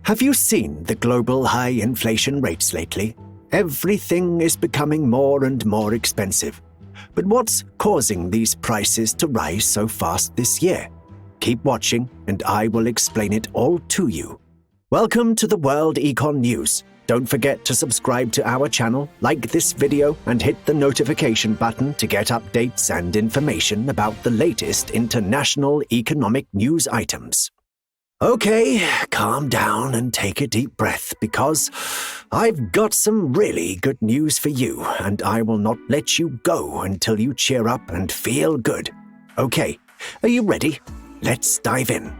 Have you seen the global high inflation rates lately? Everything is becoming more and more expensive. But what's causing these prices to rise so fast this year? Keep watching, and I will explain it all to you. Welcome to the World Econ News. Don't forget to subscribe to our channel, like this video, and hit the notification button to get updates and information about the latest international economic news items. Okay, calm down and take a deep breath because I've got some really good news for you, and I will not let you go until you cheer up and feel good. Okay, are you ready? Let's dive in.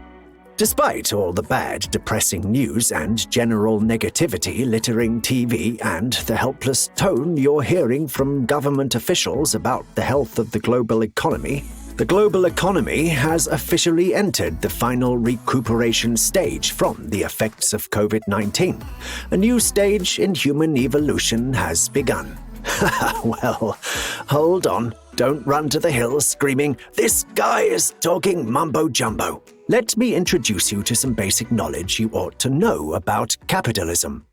Despite all the bad, depressing news and general negativity littering TV and the helpless tone you're hearing from government officials about the health of the global economy has officially entered the final recuperation stage from the effects of COVID-19. A new stage in human evolution has begun. Well, hold on. Don't run to the hills screaming, "This guy is talking mumbo-jumbo." Let me introduce you to some basic knowledge you ought to know about capitalism.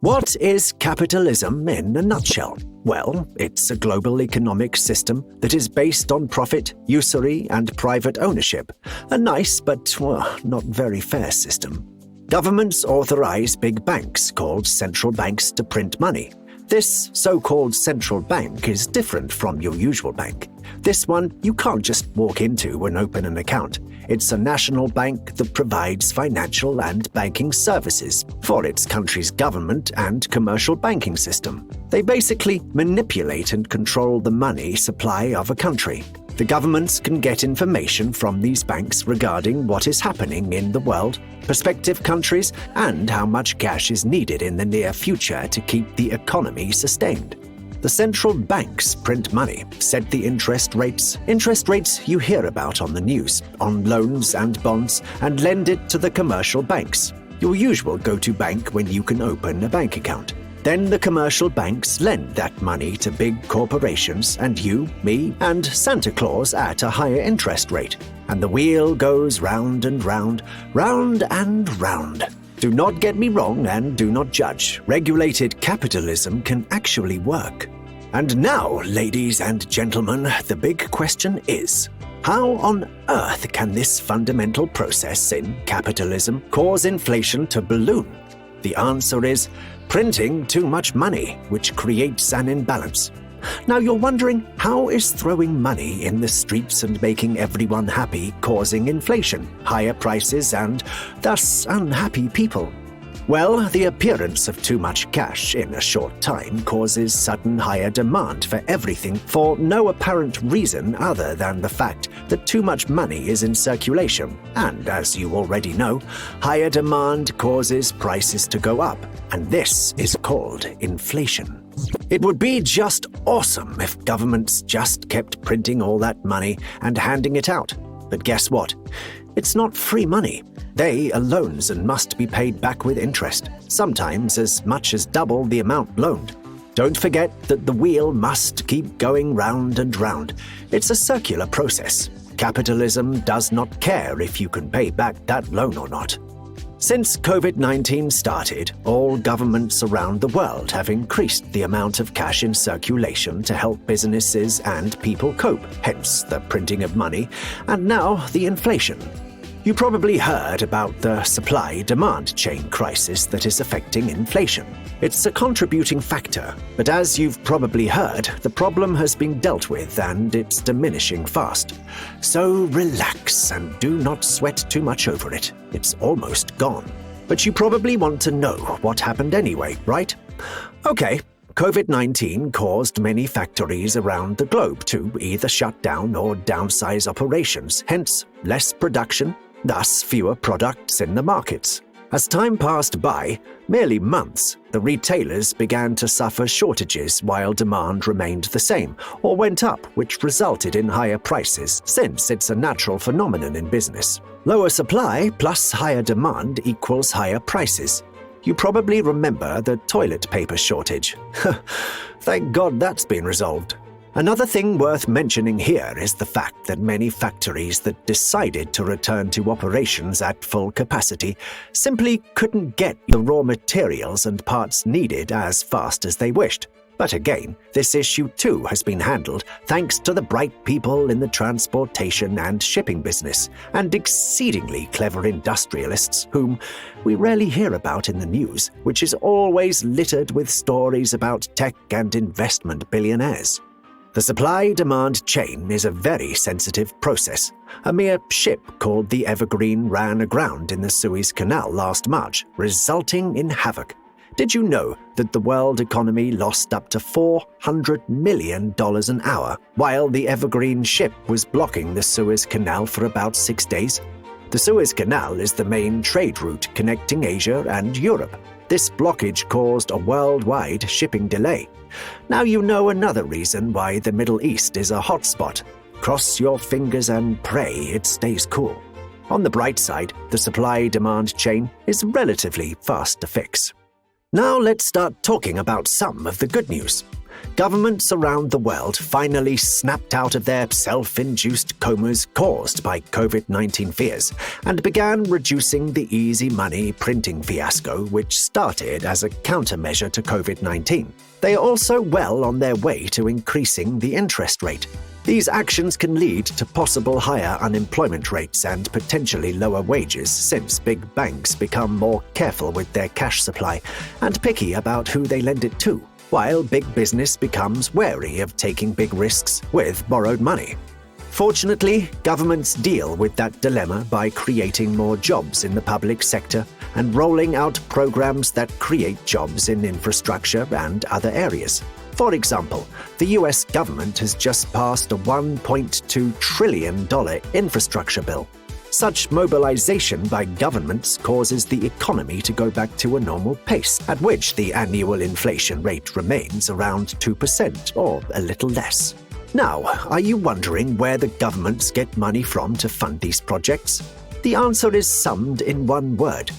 What is capitalism in a nutshell? Well, it's a global economic system that is based on profit, usury, and private ownership. A nice but, not very fair system. Governments authorize big banks called central banks to print money. This so-called central bank is different from your usual bank. This one you can't just walk into and open an account. It's a national bank that provides financial and banking services for its country's government and commercial banking system. They basically manipulate and control the money supply of a country. The governments can get information from these banks regarding what is happening in the world, prospective countries, and how much cash is needed in the near future to keep the economy sustained. The central banks print money, set the interest rates you hear about on the news, on loans and bonds, and lend it to the commercial banks, your usual go-to bank when you can open a bank account. Then the commercial banks lend that money to big corporations and you, me, and Santa Claus at a higher interest rate. And the wheel goes round and round, round and round. Do not get me wrong and do not judge. Regulated capitalism can actually work. And now, ladies and gentlemen, the big question is, how on earth can this fundamental process in capitalism cause inflation to balloon? The answer is printing too much money, which creates an imbalance. Now you're wondering, how is throwing money in the streets and making everyone happy causing inflation, higher prices, and thus unhappy people? Well, the appearance of too much cash in a short time causes sudden higher demand for everything for no apparent reason other than the fact that too much money is in circulation. And as you already know, higher demand causes prices to go up, and this is called inflation. It would be just awesome if governments just kept printing all that money and handing it out. But guess what? It's not free money. They are loans and must be paid back with interest, sometimes as much as double the amount loaned. Don't forget that the wheel must keep going round and round. It's a circular process. Capitalism does not care if you can pay back that loan or not. Since COVID-19 started, all governments around the world have increased the amount of cash in circulation to help businesses and people cope, hence the printing of money, and now the inflation. You probably heard about the supply-demand chain crisis that is affecting inflation. It's a contributing factor, but as you've probably heard, the problem has been dealt with and it's diminishing fast. So relax and do not sweat too much over it. It's almost gone. But you probably want to know what happened anyway, right? Okay. COVID-19 caused many factories around the globe to either shut down or downsize operations, hence less production, thus fewer products in the markets. As time passed by, merely months, the retailers began to suffer shortages while demand remained the same or went up, which resulted in higher prices, since it's a natural phenomenon in business. Lower supply plus higher demand equals higher prices. You probably remember the toilet paper shortage. Thank God that's been resolved. Another thing worth mentioning here is the fact that many factories that decided to return to operations at full capacity simply couldn't get the raw materials and parts needed as fast as they wished. But again, this issue too has been handled thanks to the bright people in the transportation and shipping business, and exceedingly clever industrialists whom we rarely hear about in the news, which is always littered with stories about tech and investment billionaires. The supply-demand chain is a very sensitive process. A mere ship called the Evergreen ran aground in the Suez Canal last March, resulting in havoc. Did you know that the world economy lost up to $400 million an hour while the Evergreen ship was blocking the Suez Canal for about 6 days? The Suez Canal is the main trade route connecting Asia and Europe. This blockage caused a worldwide shipping delay. Now you know another reason why the Middle East is a hotspot. Cross your fingers and pray it stays cool. On the bright side, the supply-demand chain is relatively fast to fix. Now let's start talking about some of the good news. Governments around the world finally snapped out of their self-induced comas caused by COVID-19 fears and began reducing the easy money printing fiasco which started as a countermeasure to COVID-19. They are also well on their way to increasing the interest rate. These actions can lead to possible higher unemployment rates and potentially lower wages since big banks become more careful with their cash supply and picky about who they lend it to, while big business becomes wary of taking big risks with borrowed money. Fortunately, governments deal with that dilemma by creating more jobs in the public sector and rolling out programs that create jobs in infrastructure and other areas. For example, the US government has just passed a $1.2 trillion infrastructure bill. Such mobilization by governments causes the economy to go back to a normal pace, at which the annual inflation rate remains around 2% or a little less. Now, are you wondering where the governments get money from to fund these projects? The answer is summed in one word: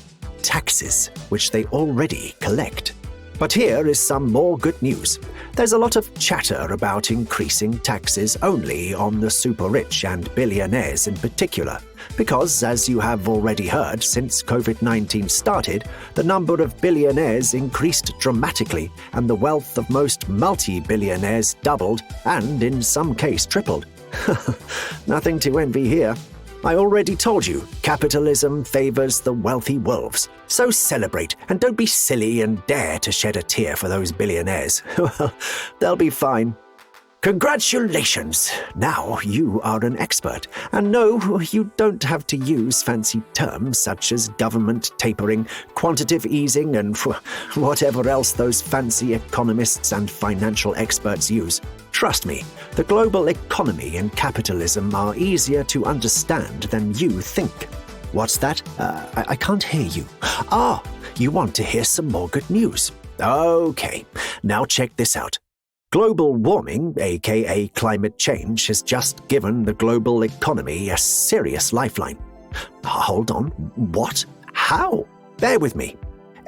taxes, which they already collect. But here is some more good news. There's a lot of chatter about increasing taxes only on the super-rich and billionaires in particular, because, as you have already heard, since COVID-19 started, the number of billionaires increased dramatically, and the wealth of most multi-billionaires doubled, and in some case tripled. Nothing to envy here. I already told you, capitalism favors the wealthy wolves. So celebrate, and don't be silly and dare to shed a tear for those billionaires. Well, they'll be fine. Congratulations! Now you are an expert. And no, you don't have to use fancy terms such as government tapering, quantitative easing, and whatever else those fancy economists and financial experts use. Trust me, the global economy and capitalism are easier to understand than you think. What's that? I can't hear you. You want to hear some more good news? Okay, now check this out. Global warming, aka climate change, has just given the global economy a serious lifeline. Hold on, what? How? Bear with me.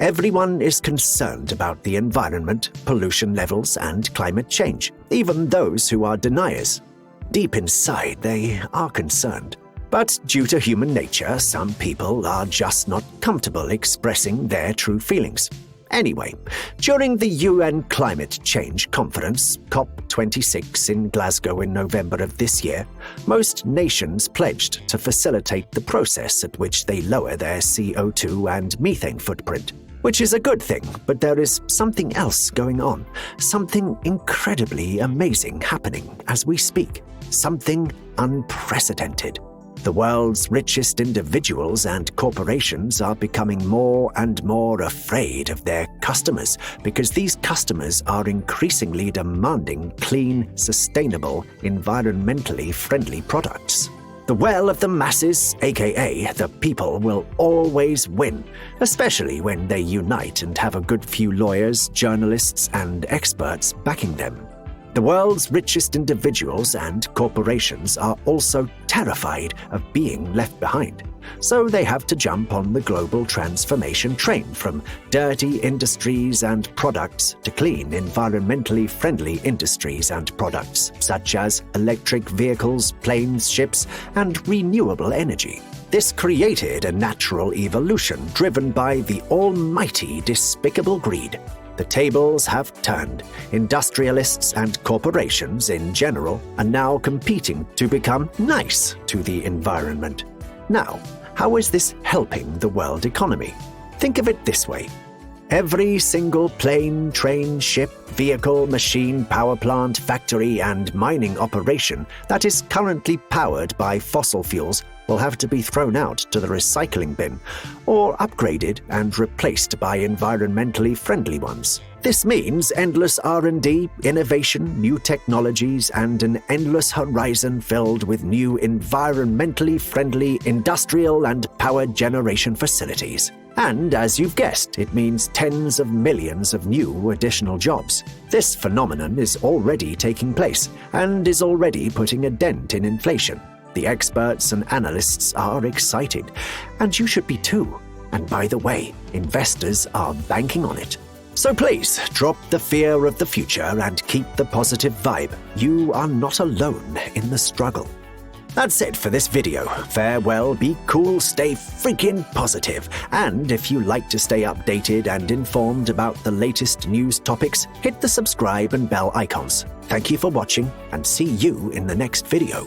Everyone is concerned about the environment, pollution levels, and climate change, even those who are deniers. Deep inside, they are concerned. But due to human nature, some people are just not comfortable expressing their true feelings. Anyway, during the UN Climate Change Conference, COP26 in Glasgow in November of this year, most nations pledged to facilitate the process at which they lower their CO2 and methane footprint. Which is a good thing, but there is something else going on, something incredibly amazing happening as we speak, something unprecedented. The world's richest individuals and corporations are becoming more and more afraid of their customers because these customers are increasingly demanding clean, sustainable, environmentally friendly products. The will of the masses, aka the people, will always win, especially when they unite and have a good few lawyers, journalists, and experts backing them. The world's richest individuals and corporations are also terrified of being left behind, so they have to jump on the global transformation train from dirty industries and products to clean, environmentally friendly industries and products, such as electric vehicles, planes, ships, and renewable energy. This created a natural evolution driven by the almighty despicable greed. The tables have turned. Industrialists and corporations in general are now competing to become nice to the environment. Now, how is this helping the world economy? Think of it this way. Every single plane, train, ship, vehicle, machine, power plant, factory, and mining operation that is currently powered by fossil fuels will have to be thrown out to the recycling bin or upgraded and replaced by environmentally friendly ones. This means endless R&D, innovation, new technologies, and an endless horizon filled with new environmentally friendly industrial and power generation facilities. And as you've guessed, it means tens of millions of new additional jobs. This phenomenon is already taking place and is already putting a dent in inflation. The experts and analysts are excited, and you should be too. And by the way, investors are banking on it. So please, drop the fear of the future and keep the positive vibe. You are not alone in the struggle. That's it for this video. Farewell, be cool, stay freaking positive. And if you like to stay updated and informed about the latest news topics, hit the subscribe and bell icons. Thank you for watching, and see you in the next video.